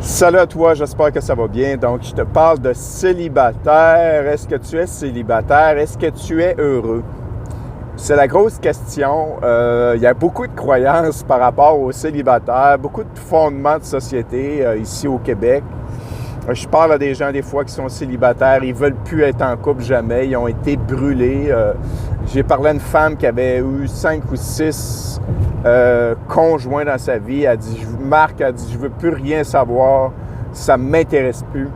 Salut à toi, j'espère que ça va bien. Donc, je te parle de célibataire. Est-ce que tu es célibataire? Est-ce que tu es heureux? C'est la grosse question. Il y a beaucoup de croyances par rapport aux célibataires, beaucoup de fondements de société ici au Québec. Je parle à des gens des fois qui sont célibataires, ils ne veulent plus être en couple jamais, ils ont été brûlés. J'ai parlé à une femme qui avait eu 5 ou 6 conjoints dans sa vie. Elle dit, Marc, elle dit, je ne veux plus rien savoir, ça ne m'intéresse plus.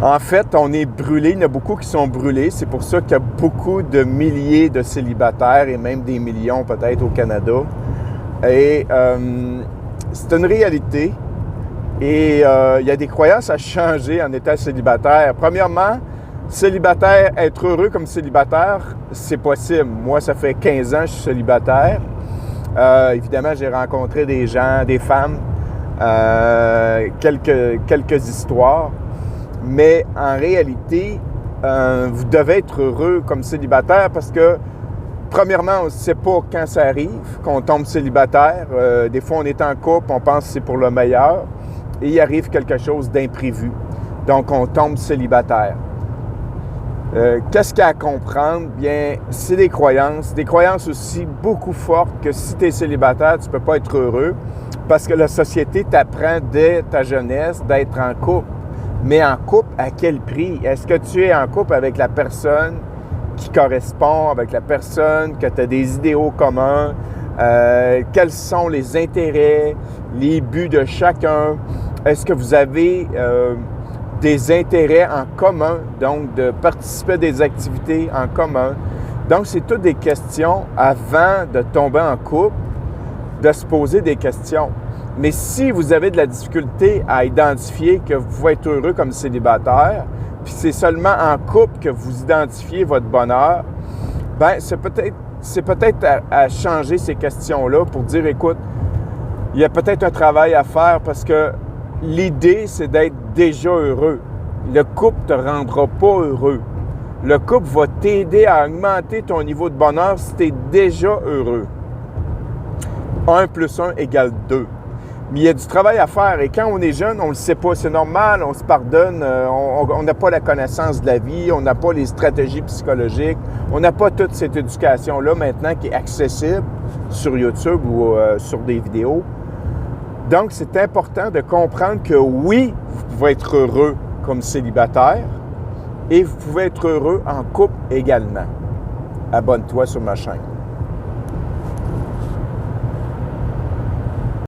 En fait, on est brûlés, il y en a beaucoup qui sont brûlés. C'est pour ça qu'il y a beaucoup de milliers de célibataires et même des millions peut-être au Canada. Et c'est une réalité. Et il y a des croyances à changer en étant célibataire. Premièrement, célibataire, être heureux comme célibataire, c'est possible. Moi, ça fait 15 ans que je suis célibataire. Évidemment, j'ai rencontré des gens, des femmes, quelques histoires. Mais en réalité, vous devez être heureux comme célibataire parce que, premièrement, on ne sait pas quand ça arrive, qu'on tombe célibataire. Des fois, on est en couple, on pense que c'est pour le meilleur. Et il arrive quelque chose d'imprévu. Donc, on tombe célibataire. Qu'est-ce qu'il y a à comprendre? Bien, c'est des croyances aussi beaucoup fortes que si tu es célibataire, tu ne peux pas être heureux parce que la société t'apprend dès ta jeunesse d'être en couple. Mais en couple, à quel prix? Est-ce que tu es en couple avec la personne qui correspond, avec la personne que tu as des idéaux communs? Quels sont les intérêts, les buts de chacun? Est-ce que vous avez des intérêts en commun, donc de participer à des activités en commun? Donc, c'est toutes des questions avant de tomber en couple, de se poser des questions. Mais si vous avez de la difficulté à identifier que vous pouvez être heureux comme célibataire, puis c'est seulement en couple que vous identifiez votre bonheur, bien, c'est peut-être à changer ces questions-là pour dire, écoute, il y a peut-être un travail à faire parce que l'idée, c'est d'être déjà heureux. Le couple ne te rendra pas heureux. Le couple va t'aider à augmenter ton niveau de bonheur si tu es déjà heureux. 1 + 1 = 2. Mais il y a du travail à faire. Et quand on est jeune, on ne le sait pas. C'est normal, on se pardonne. On n'a pas la connaissance de la vie. On n'a pas les stratégies psychologiques. On n'a pas toute cette éducation-là maintenant qui est accessible sur YouTube ou sur des vidéos. Donc, c'est important de comprendre que oui, vous pouvez être heureux comme célibataire et vous pouvez être heureux en couple également. Abonne-toi sur ma chaîne.